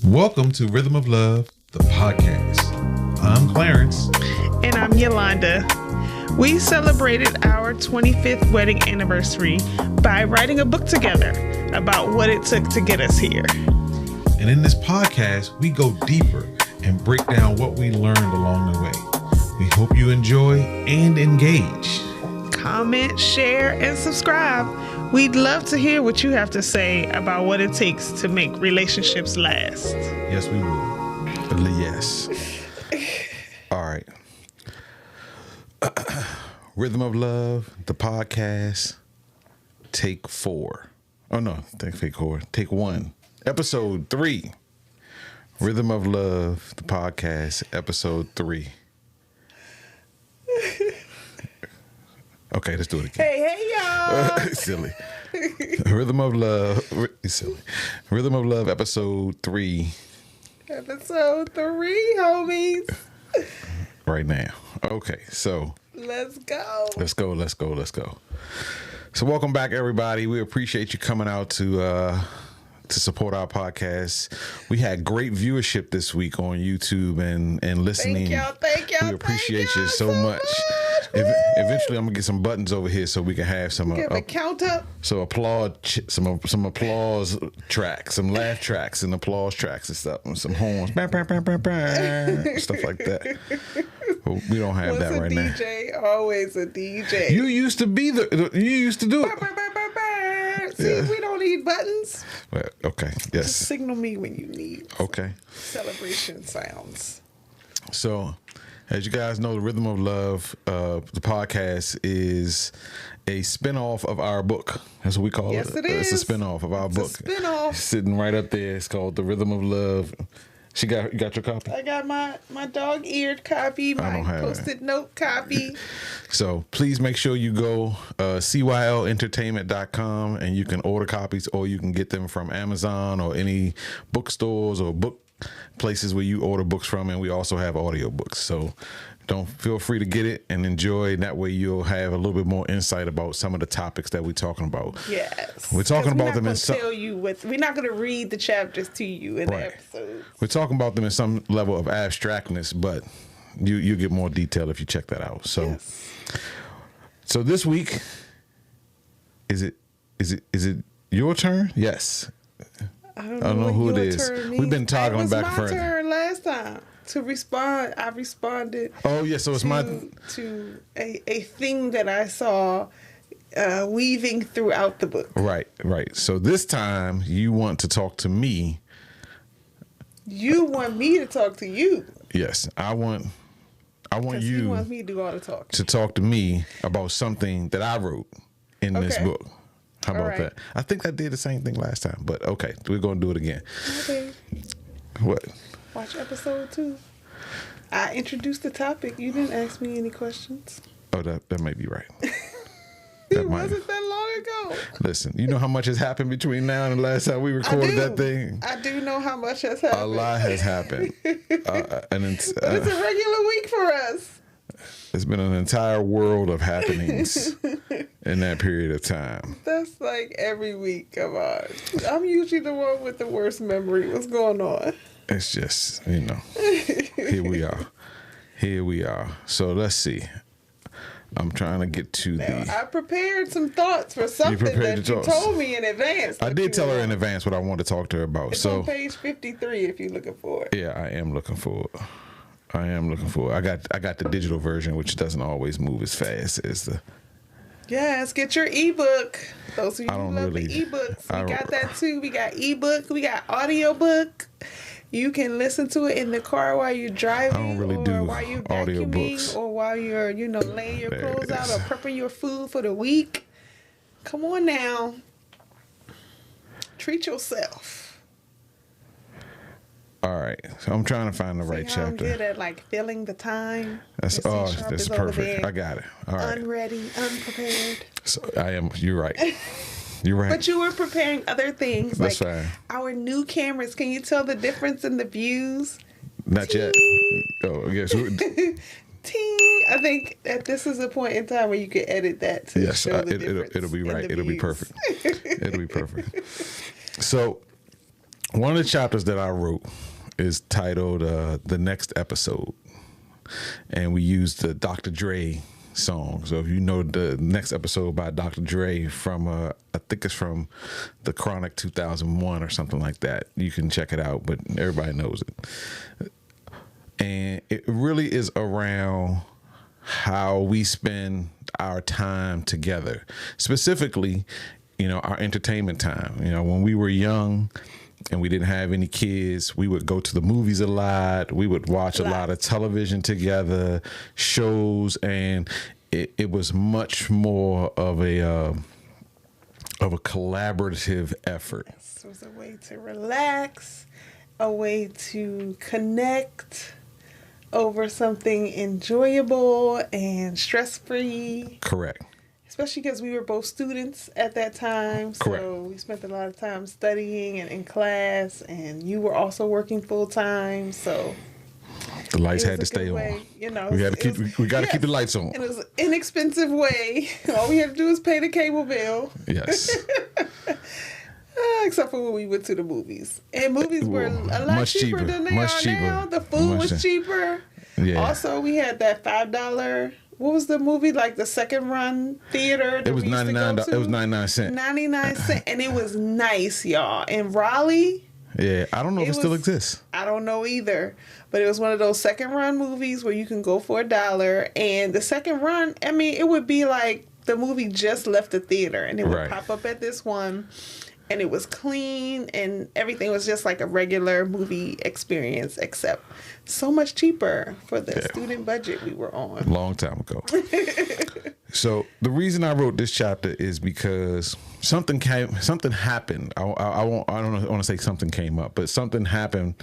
Welcome to Rhythm of Love, the podcast. I'm Clarence. And I'm Yolanda. We celebrated our 25th wedding anniversary by writing a book together about what it took to get us here. And in this podcast, we go deeper and break down what we learned along the way. We hope you enjoy and engage. Comment, share, and subscribe. We'd love to hear what you have to say about what it takes to make relationships last. Yes, we will. Yes. All right. Rhythm of Love, the podcast, take 4. Oh, no, take 4. Take 1. Episode 3. Rhythm of Love, the podcast, episode 3. Okay, let's do it again. Hey, y'all. Silly. Rhythm of Love. Silly. Rhythm of Love, episode 3. Episode 3, homies. Right now. Okay, so. Let's go. Let's go. So welcome back, everybody. We appreciate you coming out to support our podcast. We had great viewership this week on YouTube and listening. Thank y'all. We appreciate you so much. Eventually, I'm gonna get some buttons over here so we can have some count up. So some applause tracks, some laugh tracks, and applause tracks and stuff, and some horns, stuff like that. But we don't have that right now. DJ, always a DJ. You used to be you used to do it. See, we don't need buttons. Well, okay, yes. Just signal me when you need. Okay. Celebration sounds. So, as you guys know, the Rhythm of Love, the podcast is a spinoff of our book. That's what we call it. Yes, it is. It's a spinoff of our book. A spinoff. Sitting right up there. It's called The Rhythm of Love. You got your copy? I got my dog-eared copy, my Post-it note copy. So please make sure you go cYlentertainment.com and you can order copies, or you can get them from Amazon or any bookstores or book places where you order books from. And we also have audio books. So don't feel free to get it and enjoy. That way you'll have a little bit more insight about some of the topics that we're talking about. Yes. We're talking about them in some... We're not going to read the chapters to you in the episodes. We're talking about them in some level of abstractness, but you get more detail if you check that out. So, So this week, is it your turn? Yes. I don't know who it is. We've been toggling back and forth. It was my turn last time to respond. I responded. Oh yeah, so it's to a thing that I saw weaving throughout the book. Right. So this time you want to talk to me. You want me to talk to you. Yes, I want you. You want me to do all the talking. To talk to me about something that I wrote in this book. How about that? I think I did the same thing last time, but okay, we're going to do it again. Okay. What? Watch episode 2. I introduced the topic. You didn't ask me any questions. Oh, that may be right. It wasn't that long ago. Listen, you know how much has happened between now and the last time we recorded that thing? I do know how much has happened. A lot has happened. But it's a regular week for us. It's been an entire world of happenings in that period of time. That's like every week. Come on. I'm usually the one with the worst memory. What's going on? It's just, here we are. So let's see. I'm trying to get to I prepared some thoughts for something that you told me in advance. I did tell her in advance what I wanted to talk to her about. It's on page 53 if you're looking for it. Yeah, I am looking for it. I got the digital version, which doesn't always move as fast as the... Yes, get your ebook. Those of you who love the ebooks. We got that too. We got ebook. We got audiobook. You can listen to it in the car while you're driving. I don't really do while you're vacuuming, or while you're, laying your clothes out or prepping your food for the week. Come on now. Treat yourself. All right, so I'm trying to find the right chapter. I'm good at filling the time. That's perfect. I got it. All right. Unready, unprepared. So I am. You're right. You're right. But you were preparing other things. That's fine. Our new cameras. Can you tell the difference in the views? Not yet. Oh, yes. Ting. I think that this is a point in time where you can edit that to show the difference. It'll be right. It'll be perfect. It'll be perfect. So one of the chapters that I wrote is titled "The Next Episode," and we used the Dr. Dre song. So if you know the next episode by Dr. Dre from I think it's from the Chronic 2001 or something like that, you can check it out, but everybody knows it. And it really is around how we spend our time together, specifically, our entertainment time. When we were young and we didn't have any kids, we would go to the movies a lot. We would watch a lot of television together, shows, and it was much more of a collaborative effort. It was a way to relax, a way to connect over something enjoyable and stress-free. Correct. Especially because we were both students at that time. So Correct. We spent a lot of time studying and in class, and you were also working full-time, so the lights had to stay on. We got to keep the lights on. And it was an inexpensive way. All we had to do was pay the cable bill. Yes. Except for when we went to the movies. And movies were a lot cheaper than they are now. The food was cheaper. Yeah. Also, we had that $5. What was the movie? Like the second run theater? It was 99. It was 99 cents. 99 cents. And it was nice, y'all. In Raleigh. Yeah. I don't know if it still exists. I don't know either. But it was one of those second run movies where you can go for $1. And the second run, it would be like the movie just left the theater. And it would pop up at this one. And it was clean and everything was just like a regular movie experience, except so much cheaper for the student budget we were on. Long time ago. So the reason I wrote this chapter is because something happened. I don't want to say something came up, but something happened,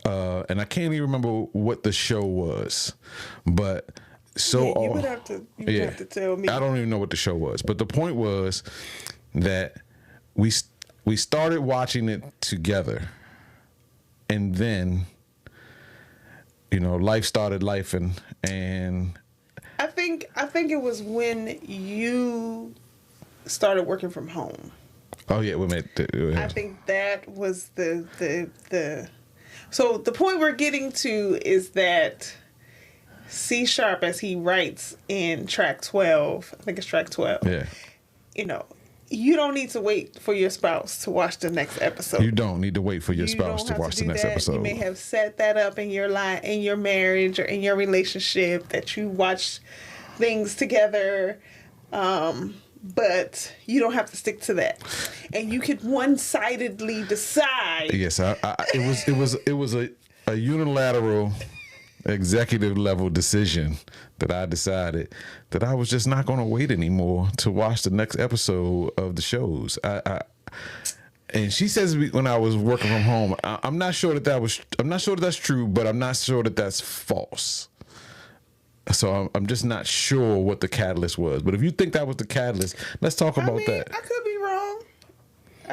and I can't even remember what the show was. But you would have to tell me. I don't even know what the show was, but the point was that we started watching it together, and then life started life, and I think it was when you started working from home. Oh yeah, I think that was the so the point we're getting to is that C#, as he writes in track 12, I think it's track 12. Yeah. You don't need to wait for your spouse to watch the next episode. You don't need to wait for your spouse to watch the next episode. You may have set that up in your marriage or in your relationship that you watch things together, but you don't have to stick to that. And you could one-sidedly decide. Yes, it was a unilateral executive level decision that I decided that I was just not going to wait anymore to watch the next episode of the shows. And she says when I was working from home, I'm not sure that that's true, but I'm not sure that that's false. So I'm just not sure what the catalyst was. But if you think that was the catalyst, let's talk about that. I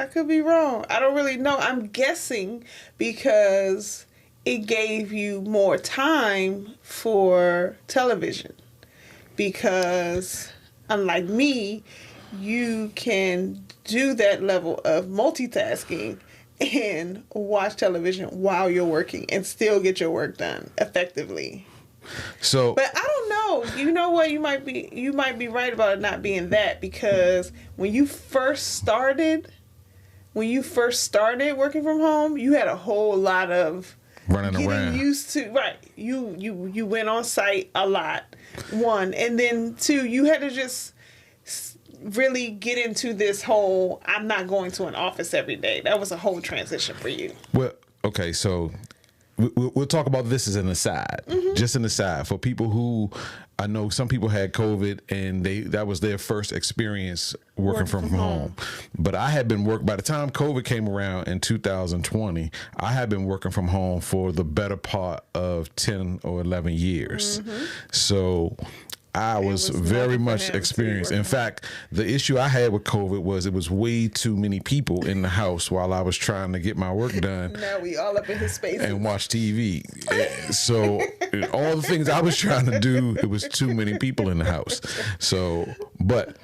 could be wrong. I don't really know. I'm guessing because it gave you more time for television, because unlike me, you can do that level of multitasking and watch television while you're working and still get your work done effectively. So, but I don't know. You know what? You might be right about it not being that, because when you first started working from home, you had a whole lot of running around. Used to, right. You went on site a lot, one. And then two, you had to just really get into this whole, I'm not going to an office every day. That was a whole transition for you. Well, okay, so we'll talk about this as an aside, just an aside for people who, I know some people had COVID and that was their first experience working from home. But I had been by the time COVID came around in 2020, I had been working from home for the better part of 10 or 11 years. So I was very much experienced. In fact, the issue I had with COVID was it was way too many people in the house while I was trying to get my work done. Now we all up in his space and watch TV. So all the things I was trying to do, it was too many people in the house. So, but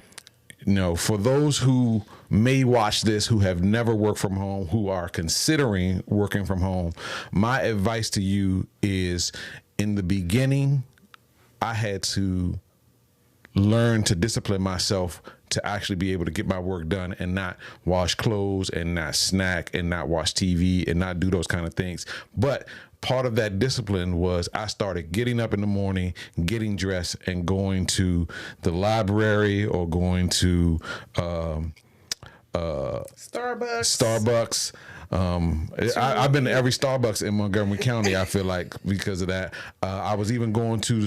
for those who may watch this, who have never worked from home, who are considering working from home, my advice to you is, in the beginning, I had to learn to discipline myself to actually be able to get my work done and not wash clothes and not snack and not watch TV and not do those kind of things. But part of that discipline was I started getting up in the morning, getting dressed, and going to the library or going to Starbucks. I've been to every Starbucks in Montgomery County, I feel like, because of that. I was even going to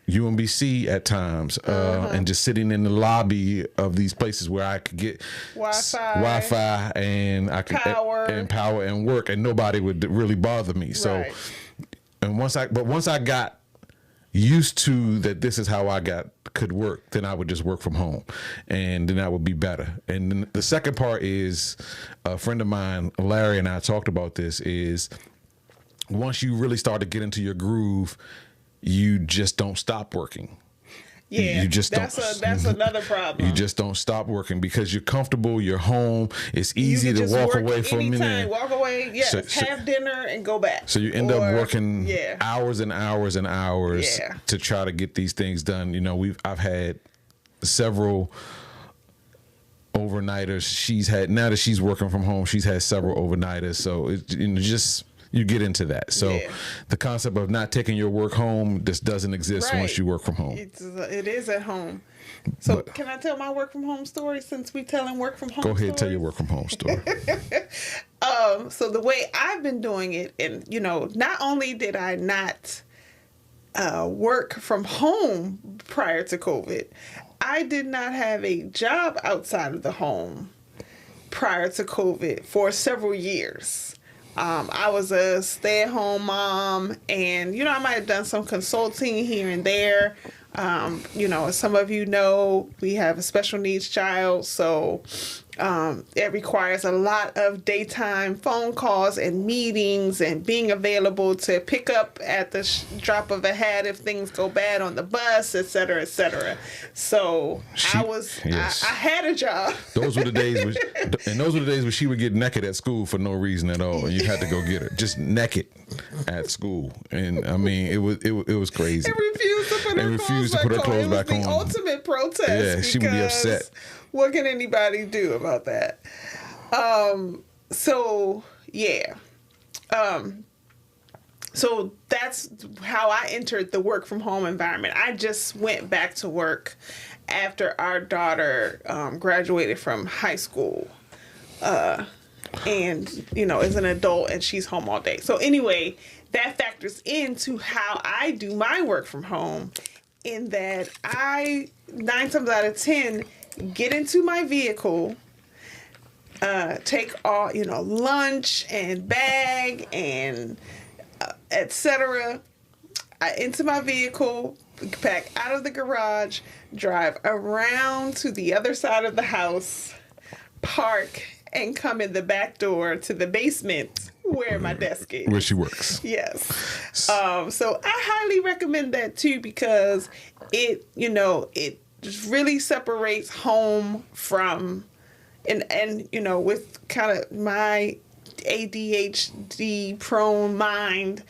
UMBC at times and just sitting in the lobby of these places where I could get Wi-Fi and I could power and work, and nobody would really bother me. So, and once I got used to that, this is how I could work, then I would just work from home, and then that would be better. And then the second part is, a friend of mine, Larry, and I talked about this, is once you really start to get into your groove, you just don't stop working. Yeah, that's another problem. You just don't stop working because you're comfortable. You're home. It's easy to walk away for a minute. Walk away. Have dinner and go back. So you end up working hours and hours and hours to try to get these things done. I've had several overnighters. Now that she's working from home, she's had several overnighters. So you get into that. So the concept of not taking your work home just doesn't exist once you work from home. It is at home. So can I tell my work from home story since we telling work from home Go ahead, stories? tell your work from home story. So the way I've been doing it, and not only did I not work from home prior to COVID, I did not have a job outside of the home prior to COVID for several years. I was a stay-at-home mom, and, I might have done some consulting here and there. As some of you know, we have a special needs child, so it requires a lot of daytime phone calls and meetings and being available to pick up at the drop of a hat if things go bad on the bus, et cetera, et cetera. So I had a job. Those were the days when she would get naked at school for no reason at all, and you had to go get her just naked at school. And I mean, it was crazy. And refused to put her clothes back on. It was the ultimate protest. Yeah, she would be upset. What can anybody do about that? So that's how I entered the work from home environment. I just went back to work after our daughter graduated from high school. And, is an adult, and she's home all day. So anyway, that factors into how I do my work from home, in that I, 9 times out of 10, get into my vehicle, take all, lunch and bag and etc. Into my vehicle, pack out of the garage, drive around to the other side of the house, park, and come in the back door to the basement where my desk is. Where she works. Yes. So I highly recommend that too, because it just really separates home from, and with kind of my ADHD prone mind,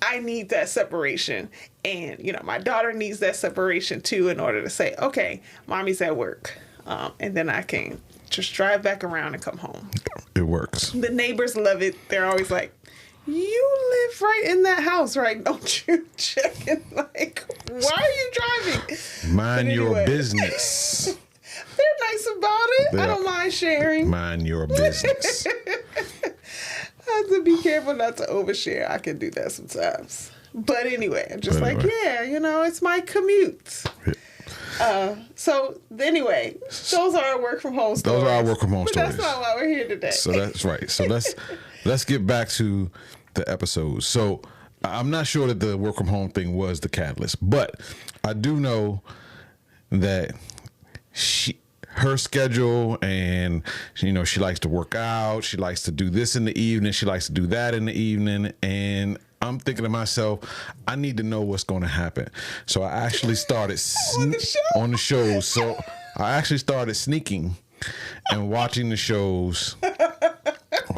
I need that separation. And, my daughter needs that separation too, in order to say, okay, mommy's at work. And then I can just drive back around and come home. It works. The neighbors love it. They're always like, you live right in that house, right? Don't you check it? Like, why are you driving? Mind your business. They're nice about it. I don't mind sharing. Mind your business. I have to be careful not to overshare. I can do that sometimes. But anyway, I'm just it's my commute. So anyway, those are our work from home stories. Those are our work from home stories. That's not why we're here today. So that's right. So let's get back to the episode. So I'm not sure that the work from home thing was the catalyst, but I do know that her schedule, and she likes to work out, she likes to do this in the evening, she likes to do that in the evening, and I'm thinking to myself, I need to know what's going to happen. So I actually started on the show. So I actually started sneaking and watching the shows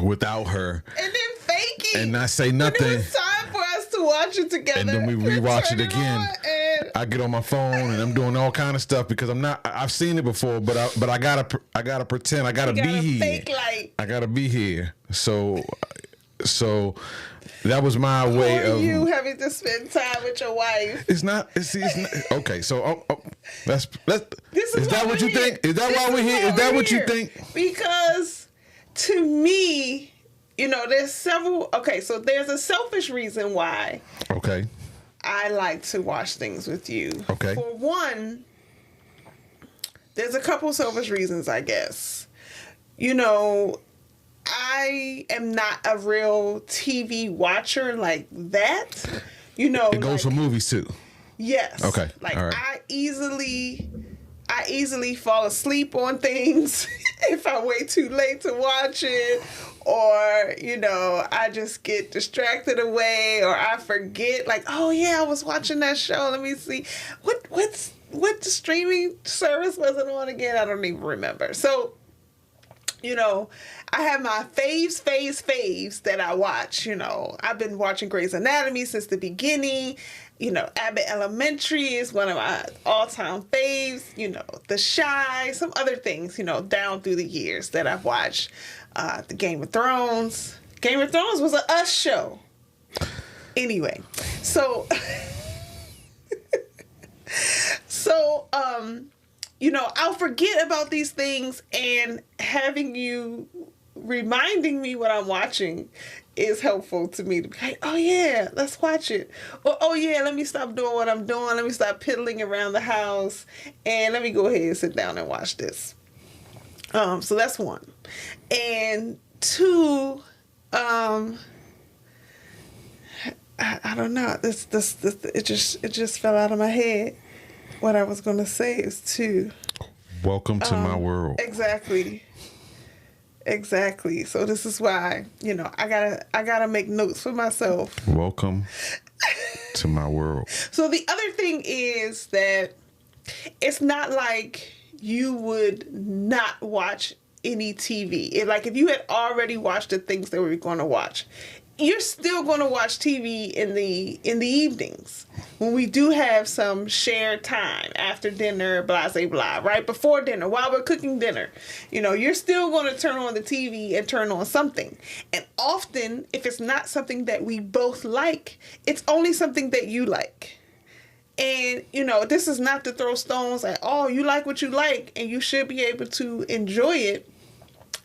without her. And then faking. And not say When nothing. it was time for us to watch it together. And then we you rewatch turn it again. on and I get on my phone and I'm doing all kind of stuff because I've seen it before, but I gotta pretend. I gotta you be got a here. fake light. I gotta be here. So that was my way Or of you having to spend time with your wife. It's not okay. So This is that what you think? Is that why we're here? Is that what you think? Because to me, there's several. Okay, so there's a selfish reason why Okay. I like to watch things with you. Okay. For one, there's a couple selfish reasons, I guess. I am not a real TV watcher like that. It goes for movies too. Yes. Okay. Like all right. I easily fall asleep on things if I wait too late to watch it, or I just get distracted away, or I forget. Like, oh yeah, I was watching that show. Let me see what the streaming service was it on again? I don't even remember. So, I have my faves that I watch. I've been watching Grey's Anatomy since the beginning. Abbott Elementary is one of my all-time faves. The Shy, some other things, down through the years that I've watched. The Game of Thrones. Game of Thrones was a Us show. Anyway, so I'll forget about these things, and having you reminding me what I'm watching is helpful to me to be like, oh yeah, let's watch it. Or, oh yeah, let me stop doing what I'm doing. Let me stop piddling around the house and let me go ahead and sit down and watch this. So that's one. And two, I don't know. This it just fell out of my head. What I was gonna say is two. Welcome to my world. Exactly. So this is why, I gotta make notes for myself. Welcome to my world. So the other thing is that it's not like you would not watch any TV. If you had already watched the things that we were going to watch, you're still going to watch TV in the evenings when we do have some shared time after dinner, blah, blah, blah, right before dinner, while we're cooking dinner. You're still going to turn on the TV and turn on something. And often, if it's not something that we both like, it's only something that you like. And, this is not to throw stones at, oh, you like what you like, and you should be able to enjoy it.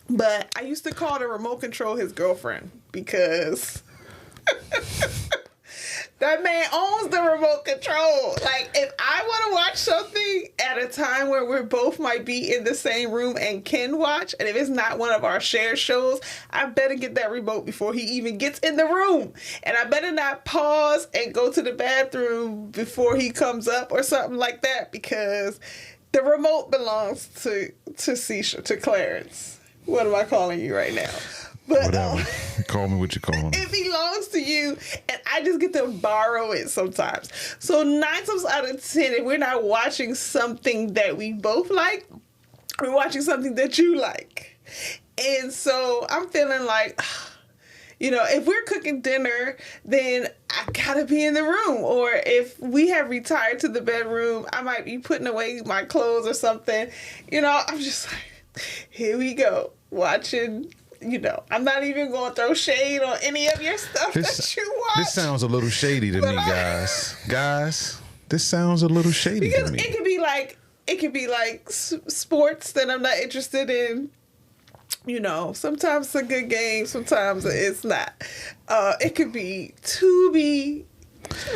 But I used to call the remote control his girlfriend because that man owns the remote control. Like, if I want to watch something at a time where we both might be in the same room and can watch, and if it's not one of our shared shows, I better get that remote before he even gets in the room. And I better not pause and go to the bathroom before he comes up or something like that, because the remote belongs to Clarence. What am I calling you right now? But whatever. Call me what you call me. It belongs to you, and I just get to borrow it sometimes. So 9 times out of 10, if we're not watching something that we both like, we're watching something that you like. And so I'm feeling like, if we're cooking dinner, then I gotta be in the room. Or if we have retired to the bedroom, I might be putting away my clothes or something. I'm just like, here we go, watching. I'm not even going to throw shade on any of your stuff that you watch. This sounds a little shady to me, guys. Guys, this sounds a little shady to me. Because it could be like sports that I'm not interested in. Sometimes it's a good game, sometimes it's not. It could be Tubi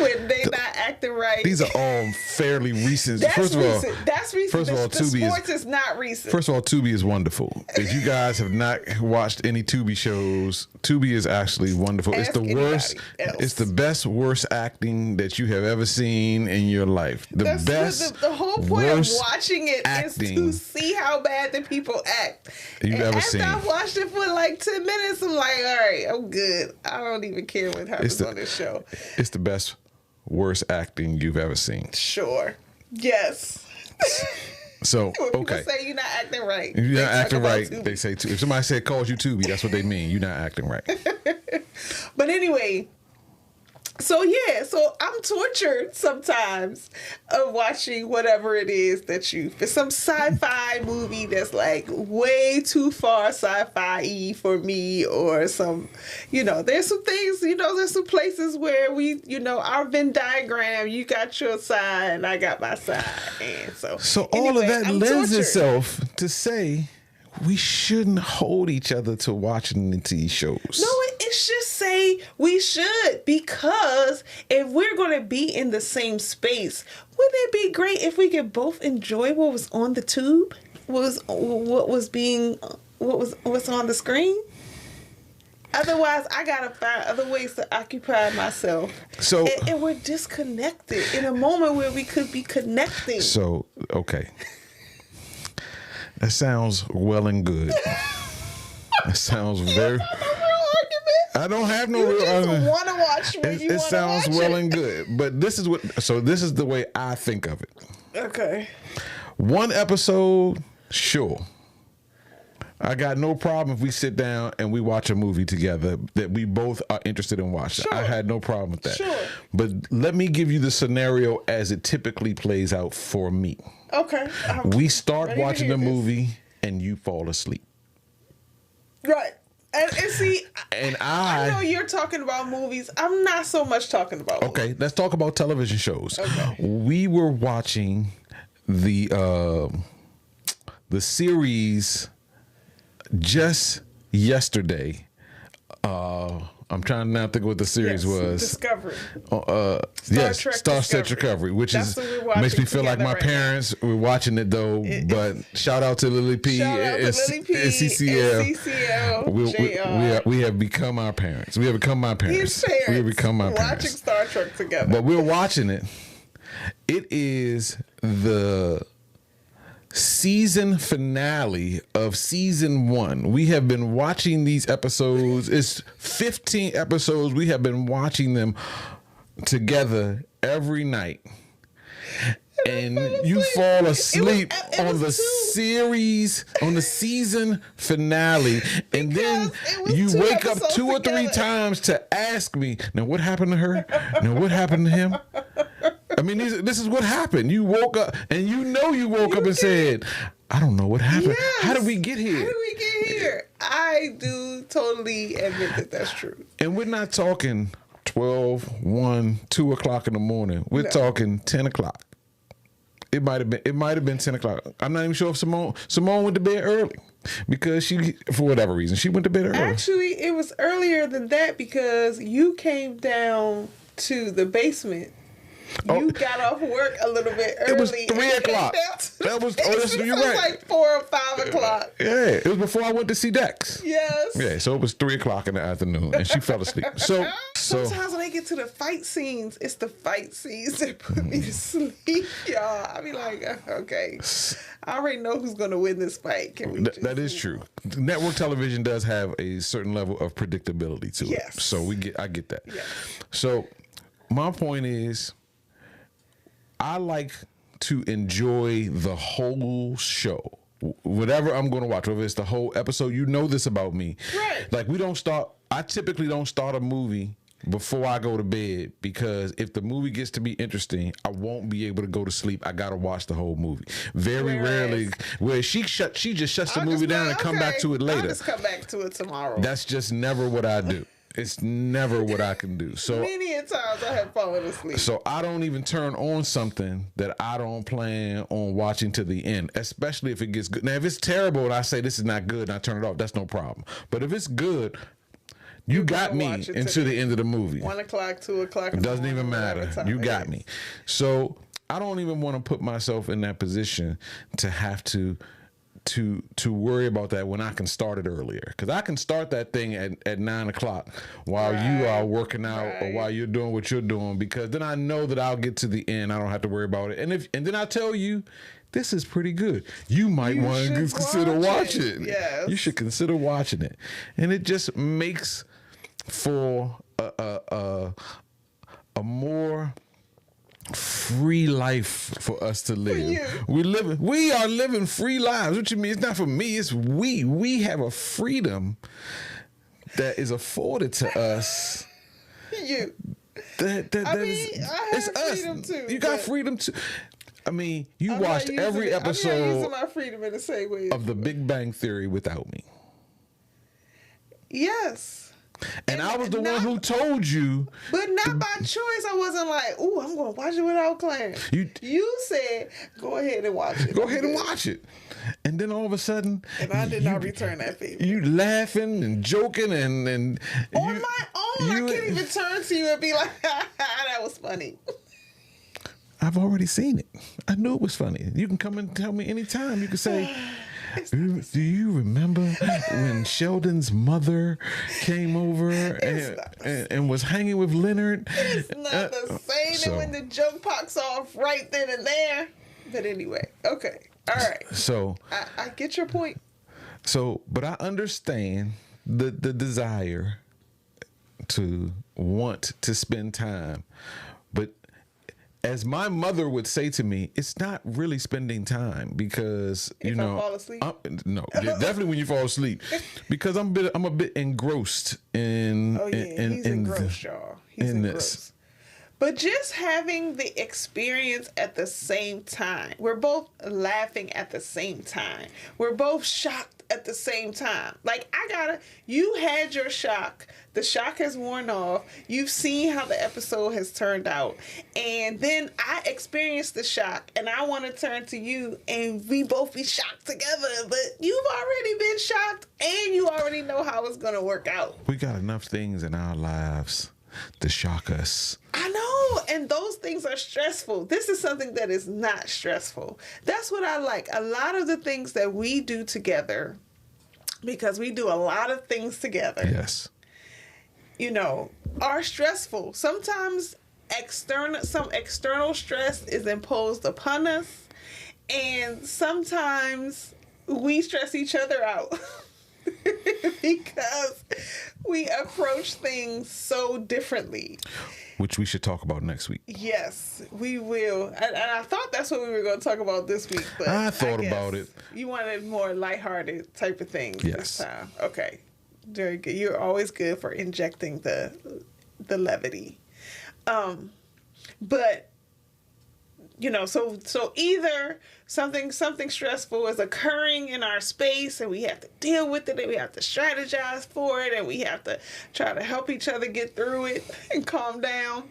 when they not acting right. These are all fairly recent. That's first recent. Of all, that's recent. First of all, Tubi sports is not recent. First of all, Tubi is wonderful. If you guys have not watched any Tubi shows, Tubi is actually wonderful. Ask it's the worst. else. It's the best worst acting that you have ever seen in your life. That's best. The whole point of watching it is to see how bad the people act. You've ever seen. After I watched it for like 10 minutes, I'm like, all right, I'm good. I don't even care what happens on this show. It's the best worst acting you've ever seen. Sure. Yes. So, When people okay. say you're not acting right. If you're not they talk acting about right, Tubi. they say, if somebody said calls you Tubi, that's what they mean. You're not acting right. But anyway, so yeah, so I'm tortured sometimes of watching whatever it is that for some sci-fi movie that's like way too far sci-fi for me, or some, there's some things, there's some places where we, our Venn diagram, you got your side and I got my side. And so all of that I'm lends tortured. itself to say we shouldn't hold each other to watching the TV shows. No, it should say we should, because if we're going to be in the same space, wouldn't it be great if we could both enjoy what was on the tube, what's on the screen? Otherwise, I gotta find other ways to occupy myself. So, and we're disconnected in a moment where we could be connecting. So, okay. That sounds well and good. That sounds very. I don't have no real argument. You want to watch when you It sounds watch well it. and good, but this is the way I think of it. Okay. One episode, sure. I got no problem if we sit down and we watch a movie together that we both are interested in watching. Sure. I had no problem with that. Sure. But let me give you the scenario as it typically plays out for me. Okay. We start ready to watching hear the this. movie and you fall asleep. Right. And see, And I know you're talking about movies. I'm not so much talking about movies. Okay, let's talk about television shows. Okay. We were watching the series just yesterday. I'm trying to now think what the series was. Discovery. Yes, Trek Star Trek Discovery. Discovery, which That's what we're watching makes me feel like my together right parents were watching it though. But shout out to Lily P Shout out to Lily P and CCL. and CCL. We have become our parents. We have become my parents. His parents. We have become my watching parents. Star Trek together. But we're watching it. It is the season finale of season 1. We have been watching these episodes. It's 15 episodes. We have been watching them together every night. And you fall asleep It on the was on the season finale, and then it was you 2 wake up episodes 2 or 3 together. times to ask me, now what happened to her? Now what happened to him? I mean, this is what happened. You woke up, and you woke up and said, I don't know what happened. Yes. How did we get here? How did we get here? I do totally admit that that's true. And we're not talking 12, 1, 2 o'clock in the morning. We're talking 10 o'clock. It might have been 10 o'clock. I'm not even sure if Simone went to bed early because she, for whatever reason, she went to bed early. Actually, it was earlier than that because you came down to the basement. You got off work a little bit early. It was 3 o'clock. You're You're right. right. Like 4 or 5 o'clock. Yeah, it was before I went to see Dex. Yes. Yeah, so it was 3 o'clock in the afternoon, and she fell asleep. So Sometimes when they get to the fight scenes, it's the fight scenes that put me to sleep, y'all. I be like, okay, I already know who's going to win this fight. Can we that is true. Network television does have a certain level of predictability to it. Yes. So I get that. Yes. So my point is, I like to enjoy the whole show. Whatever I'm going to watch, whether it's the whole episode, you know this about me. Right. Like I typically don't start a movie before I go to bed, because if the movie gets to be interesting, I won't be able to go to sleep. I got to watch the whole movie. Very rarely, where she just shuts the movie down and come back to it later. I'll just come back to it tomorrow. That's just never what I do. It's never what I can do. So many a times I have fallen asleep. So I don't even turn on something that I don't plan on watching to the end, especially if it gets good. Now, if it's terrible and I say this is not good and I turn it off, that's no problem. But if it's good, you got me into the end of the movie. 1 o'clock, 2 o'clock. It doesn't even matter. You got me. So I don't even want to put myself in that position to have to worry about that when I can start it earlier. Because I can start that thing at 9 o'clock while you are working out or while you're doing what you're doing, because then I know that I'll get to the end. I don't have to worry about it. And then I tell you, this is pretty good. You might want to consider watching it. Yes. You should consider watching it. And it just makes for a more free life for us to live. you. We are living free lives. What you mean? It's not for me. It's we. We have a freedom that is afforded to us. You. That I mean, I have freedom too. You got freedom too. I mean, you watched every I'm not episode using my freedom in the same way of The Big Bang Theory without me. Yes. And I was the one who told you. But not by choice. I wasn't like, ooh, I'm going to watch it without Clarence. You said, go ahead and watch it. Go ahead and watch it. And then all of a sudden. And I did not return that favor. You laughing and joking and on my own, I can't even turn to you and be like, that was funny. I've already seen it. I knew it was funny. You can come and tell me anytime. You can say, do you remember when Sheldon's mother came over and was hanging with Leonard? It's not the same. And when the joke pops off right then and there. But anyway, okay. All right. So I get your point. So, but I understand the desire to want to spend time. But as my mother would say to me, it's not really spending time because I fall asleep. No, definitely when you fall asleep, because I'm a bit engrossed in. Oh yeah, he's engrossed, y'all. He's engrossed. But just having the experience at the same time, we're both laughing at the same time. We're both shocked at the same time. Like, you had your shock. The shock has worn off. You've seen how the episode has turned out. And then I experienced the shock, and I want to turn to you, and we both be shocked together. But you've already been shocked, and you already know how it's going to work out. We got enough things in our lives to shock us. I know, and those things are stressful. This is something that is not stressful. That's what I like. A lot of the things that we do together, because we do a lot of things together. Yes. Are stressful. Sometimes some external stress is imposed upon us, and sometimes we stress each other out. Because we approach things so differently. Which we should talk about next week. Yes, we will. And I thought that's what we were going to talk about this week. But I thought about it. You wanted more lighthearted type of things this time. Okay. Very good. You're always good for injecting the levity. But so either something stressful is occurring in our space and we have to deal with it and we have to strategize for it and we have to try to help each other get through it and calm down,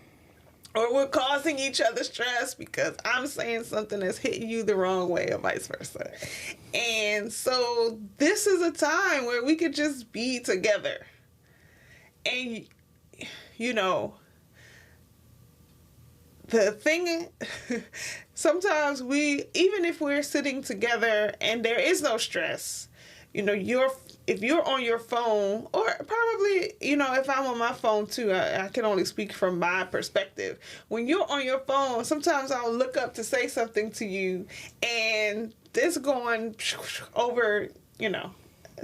or we're causing each other stress because I'm saying something that's hitting you the wrong way or vice versa. And so this is a time where we could just be together. And the thing, sometimes even if we're sitting together and there is no stress, if you're on your phone, or probably, if I'm on my phone too, I can only speak from my perspective. When you're on your phone, sometimes I'll look up to say something to you and this going over,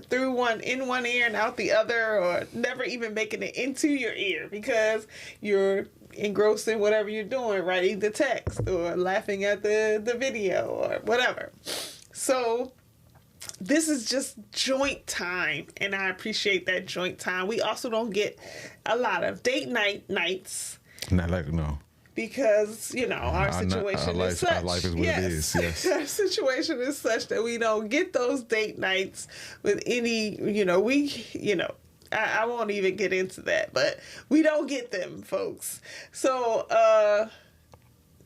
through in one ear and out the other, or never even making it into your ear because you're engrossed in whatever you're doing, writing the text or laughing at the video or whatever. So this is just joint time, and I appreciate that joint time. We also don't get a lot of date nights. Not like, no. Because, our situation is such. Our life is what it is, yes. Our situation is such that we don't get those date nights with any, I won't even get into that, but we don't get them, folks. So,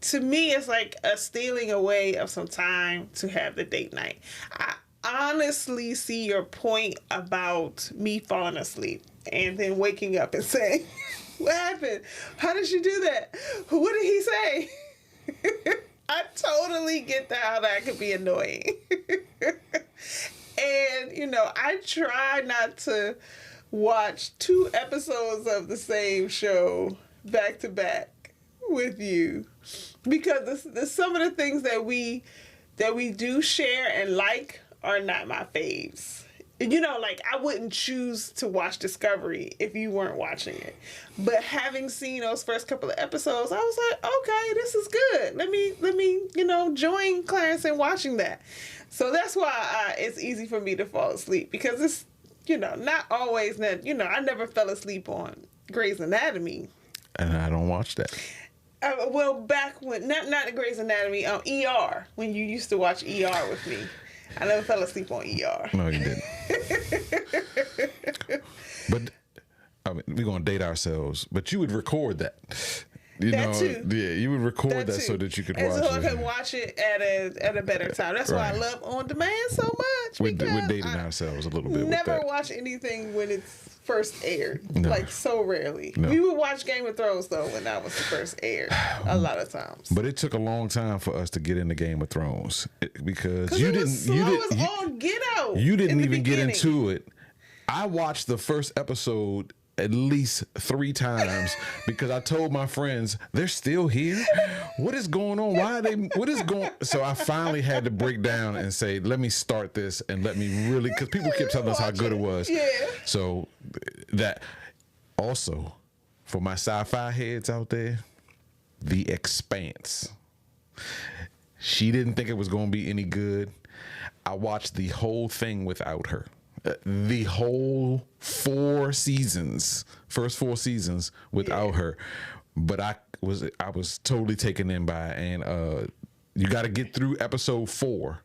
to me, it's like a stealing away of some time to have the date night. I honestly see your point about me falling asleep and then waking up and saying, what happened? How did you do that? What did he say? I totally get how that could be annoying. And, I try not to watch 2 episodes of the same show back to back with you, because some of the things that we do share and like are not my faves. You know, like I wouldn't choose to watch Discovery if you weren't watching it. But having seen those first couple of episodes, I was like, okay, this is good. Let me, join Clarence in watching that. So that's why it's easy for me to fall asleep, because it's, not always that, I never fell asleep on Grey's Anatomy. And I don't watch that. Well, back when, not Grey's Anatomy, ER, when you used to watch ER with me. I never fell asleep on ER. No, you didn't. But I mean, we're gonna date ourselves. But you would record that. Too. Yeah, you would record that so that you could watch it. So I could watch it at a better time. That's why I love on demand so much. We're dating ourselves a little bit. Never watch anything when it's first aired. No. Like so rarely. No. We would watch Game of Thrones though when that was first aired. A lot of times. But it took a long time for us to get into Game of Thrones because you didn't. All get out. You didn't even get into it. I watched the first episode at least 3 times because I told my friends they're still here. What is going on? Why are they? What is going? So I finally had to break down and say, let me start this and let me really, because people kept telling us how good it was. Yeah. So that also for my sci-fi heads out there, The Expanse. She didn't think it was going to be any good. I watched the whole thing without her. The whole first 4 seasons without her, but I was totally taken in by it. And you got to get through episode 4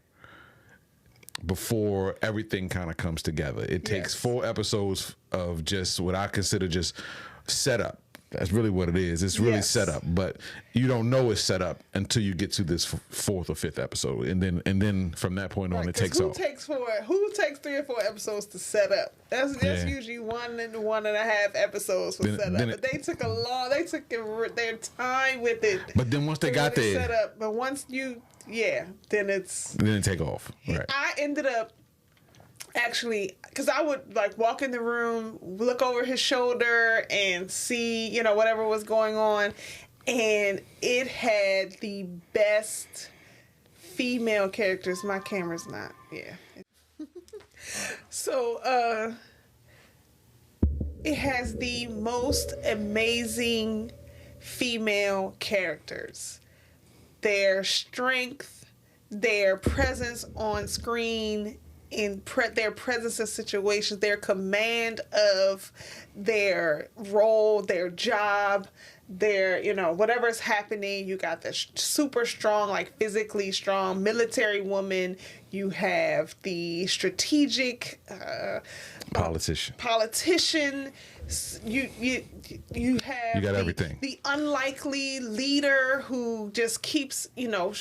before everything kind of comes together. It takes 4 episodes of just what I consider just setup. That's really what it is. It's really set up, but you don't know it's set up until you get to this 4th or 5th episode, and then from that point on, it takes off. Who takes 3 or 4 episodes to set up? That's usually 1 and 1.5 episodes for setup. But they took their time with it. But then once they got there, set up. But once then it take off. Right. I ended up. Actually, because I would like walk in the room, look over his shoulder and see, whatever was going on. And it had the best female characters. My camera's not. Yeah. So, it has the most amazing female characters. Their strength, their presence on screen, in their presence in situations, their command of their role, their job, their, whatever's happening. You got the super strong, like physically strong military woman. You have the strategic politician. You have everything. The unlikely leader who just keeps,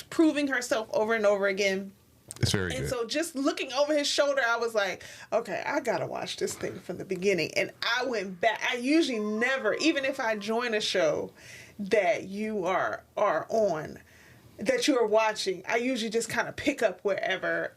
proving herself over and over again. It's very good. And so just looking over his shoulder, I was like, okay, I got to watch this thing from the beginning. And I went back. I usually never, even if I join a show that you are on, that you are watching, I usually just kind of pick up wherever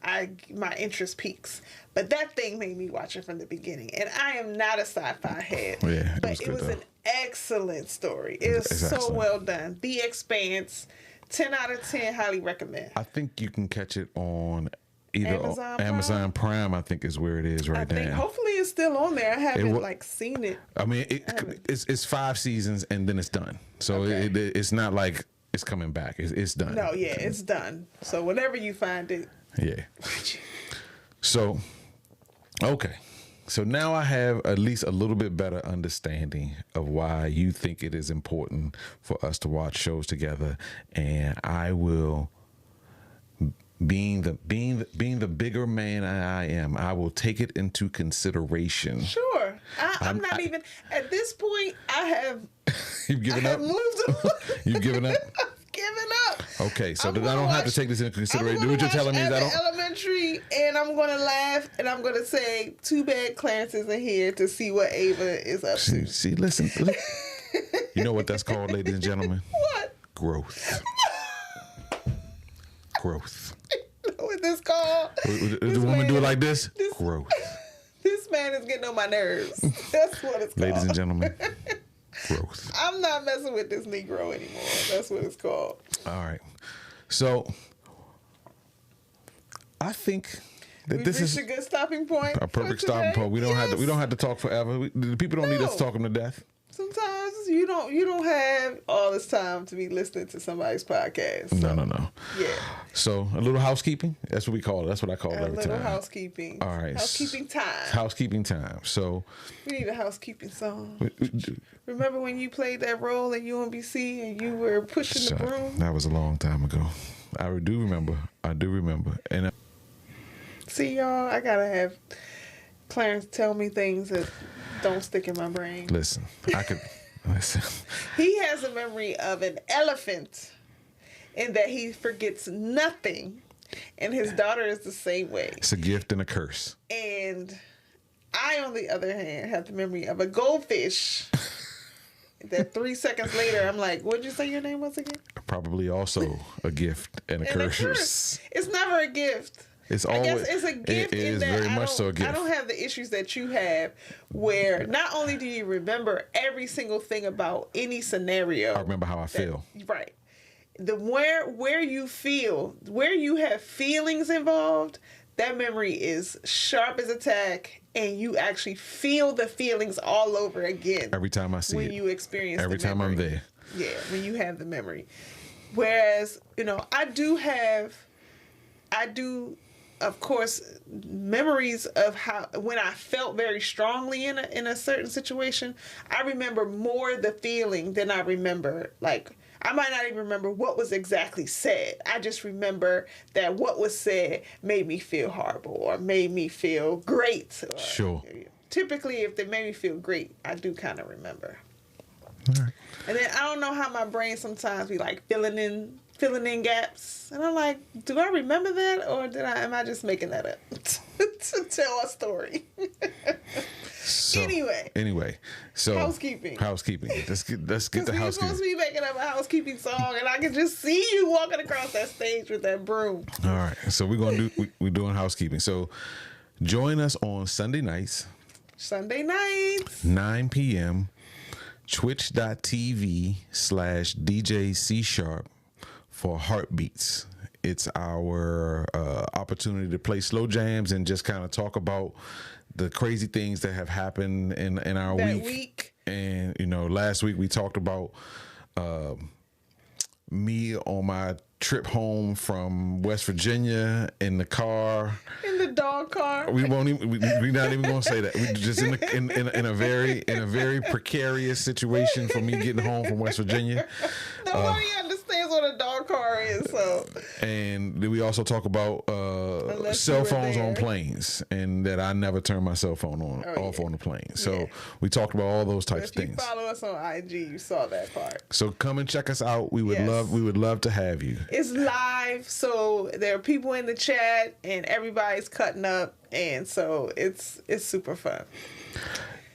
my interest peaks. But that thing made me watch it from the beginning. And I am not a sci-fi head. Yeah, but it was an excellent story. It was so well done. The Expanse. 10 out of 10, highly recommend. I think you can catch it on either Amazon Prime. I think is where it is right now. Hopefully it's still on there. I haven't seen it. I mean, it's 5 seasons and then it's done. So it's not like it's coming back. It's done. No, it's done. So whenever you find it, watch it. So, okay. So now I have at least a little bit better understanding of why you think it is important for us to watch shows together, and I will, being the bigger man I am, I will take it into consideration. Sure, I'm not even at this point. I have. You've given up. Moved on. You've given up. Giving up. Okay, so then I don't have to take this into consideration. What you're telling me is I don't. Elementary, and I'm gonna laugh, and I'm gonna say, "Too bad Clarence isn't here to see what Ava is up to." See, listen. You know what that's called, ladies and gentlemen? What? Growth. Growth. You know what this called? The woman do it like this? Growth. This man is getting on my nerves. That's what it's called. Ladies and gentlemen. Growth. I'm not messing with this Negro anymore. That's what it's called. All right. So I think This is a good stopping point. a perfect stopping point. We don't have to talk forever. The people don't need us to talk them to death. Sometimes you don't have all this time to be listening to somebody's podcast. So. No. Yeah. So a little housekeeping. That's what we call it. That's what I call it every time. A little housekeeping. All right. Housekeeping time. Housekeeping time. So we need a housekeeping song. Remember when you played that role at UMBC and you were pushing the broom? That was a long time ago. I do remember. And see, y'all, I gotta have Clarence tell me things that don't stick in my brain. Listen. He has a memory of an elephant in that he forgets nothing. And his daughter is the same way. It's a gift and a curse. And I, on the other hand, have the memory of a goldfish. That 3 seconds later, I'm like, what'd you say your name was again? Probably also a gift and a curse. It's never a gift. It's always, I guess it's a gift. It is very much so a gift. I don't have the issues that you have, where not only do you remember every single thing about any scenario. I remember how I feel. Right. Where you feel, where you have feelings involved, that memory is sharp as a tack, and you actually feel the feelings all over again. Every time I see it. When you experience every the memory. time I'm there. Yeah, when you have the memory. Whereas, I do, of course, memories of when I felt very strongly in a certain situation. I remember more the feeling than I remember, I might not even remember what was exactly said. I just remember that what was said made me feel horrible or made me feel great. Sure. Typically, if they made me feel great, I do kind of remember. All right. And then I don't know how my brain sometimes be filling in gaps, and I'm like, do I remember that, or am I just making that up to tell a story? Anyway, so housekeeping. Let's get the housekeeping. You're supposed to be making up a housekeeping song, and I can just see you walking across that stage with that broom. All right, so we're doing housekeeping. So join us on Sunday nights. 9 p.m. Twitch.tv/DJ C Sharp for Heartbeats. It's our opportunity to play slow jams and just kind of talk about the crazy things that have happened in our week. And last week we talked about me on my trip home from West Virginia in the car. In the dog car. We won't even. We're not even going to say that. We're just in a very precarious situation for me getting home from West Virginia. Nobody understands what a dog car is. So. And then we also talk about cell phones on planes, and that I never turn my cell phone off on the plane. So we talked about all those types of things. If you follow us on IG, you saw that part. So come and check us out. We would love to have you. It's live, so there are people in the chat, and everybody's cutting up, and so it's super fun.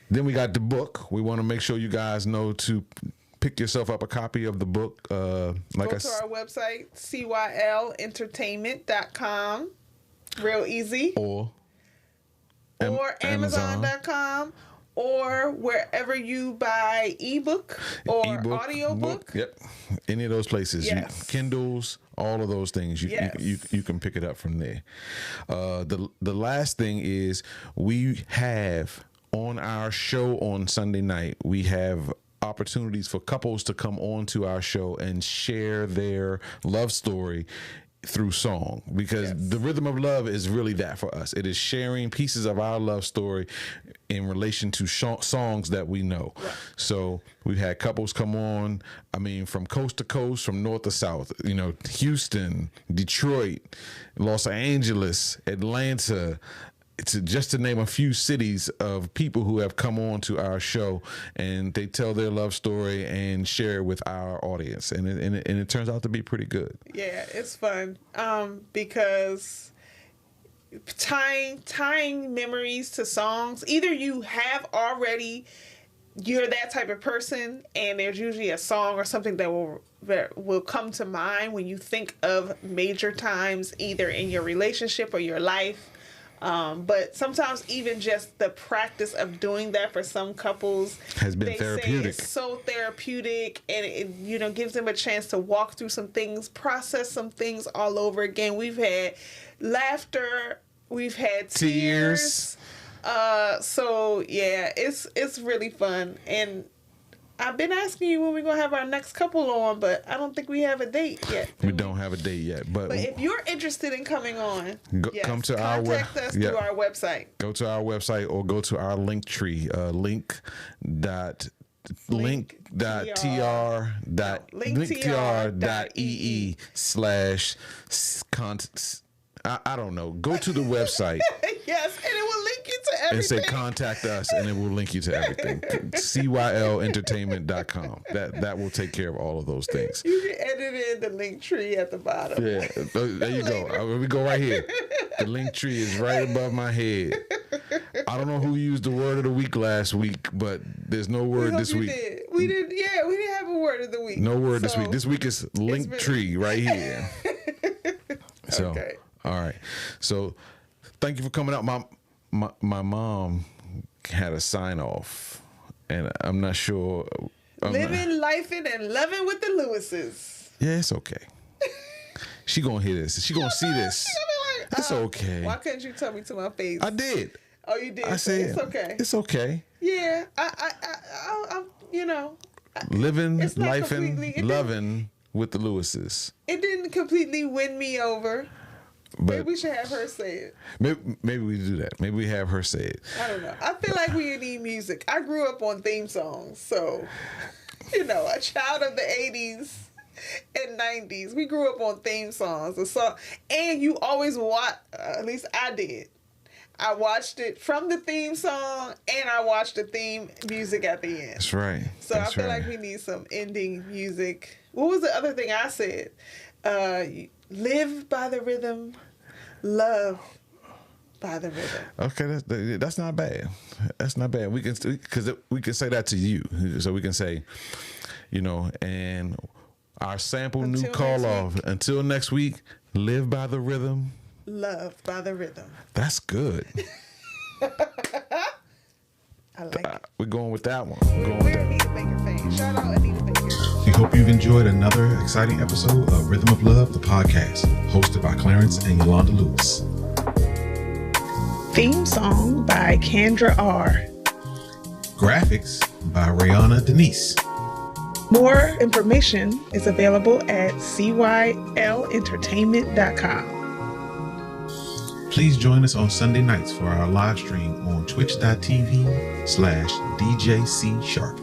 Then we got the book. We want to make sure you guys know to pick yourself up a copy of the book. Go to our website, cylentertainment.com. Real easy. Or Amazon.com. Or wherever you buy ebook or audiobook. Yep. Any of those places. Yes. Kindles, all of those things. You can pick it up from there. The last thing is we have on our show on Sunday night, we have opportunities for couples to come on to our show and share their love story through song, because the rhythm of love is really that for us. It is sharing pieces of our love story in relation to songs that we know. Right. So we've had couples come on, from coast to coast, from north to south, Houston, Detroit, Los Angeles, Atlanta, just to name a few cities of people who have come on to our show, and they tell their love story and share it with our audience, and it turns out to be pretty good. Yeah, it's fun because tying memories to songs. Either you're that type of person, and there's usually a song or something that will come to mind when you think of major times, either in your relationship or your life. But sometimes even just the practice of doing that for some couples has been therapeutic. It's so therapeutic, and it gives them a chance to walk through some things, process some things all over again. We've had laughter We've had tears. So yeah, it's really fun. And I've been asking you when we're gonna have our next couple on, but I don't think we have a date yet. We don't have a date yet, but if you're interested in coming on, come to contact us through our website. Go to our website or go to our link tree. linktr.ee/. I don't know. Go to the website. Yes, and it will link you to everything. And say contact us, and it will link you to everything. CYLentertainment.com. That will take care of all of those things. You can edit in the link tree at the bottom. Yeah, there you go. We go right here. The link tree is right above my head. I don't know who used the word of the week last week, but there's no word this week. We didn't have a word of the week. No word this week. This week is link tree right here. So, okay. All right. So, thank you for coming out. My mom had a sign off, and I'm not sure. Living, lifing, and loving with the Lewises. Yeah, it's okay. She gonna hear this. She gonna see this. Like, it's okay. Why couldn't you tell me to my face? I did. Oh, you did. I said it's okay. It's okay. Yeah, I living, lifing, loving with the Lewises. It didn't completely win me over. But maybe we should have her say it. Maybe we do that. Maybe we have her say it. I don't know. I feel like we need music. I grew up on theme songs, so a child of the 80s and 90s. We grew up on theme songs. And you always watch. At least I did. I watched it from the theme song, and I watched the theme music at the end. That's right. So I feel like we need some ending music. What was the other thing I said? Live by the rhythm, love by the rhythm. Okay, that's not bad. That's not bad. We can say that to you. So we can say, and our sample new call off. Until next week, live by the rhythm. Love by the rhythm. That's good. I like it. We're going with that one. We're Anita Baker fans. Shout out Anita Baker. We hope you've enjoyed another exciting episode of Rhythm of Love, the podcast, hosted by Clarence and Yolanda Lewis. Theme song by Kendra R. Graphics by Rihanna Denise. More information is available at cylentertainment.com. Please join us on Sunday nights for our live stream on twitch.tv/DJC Sharp.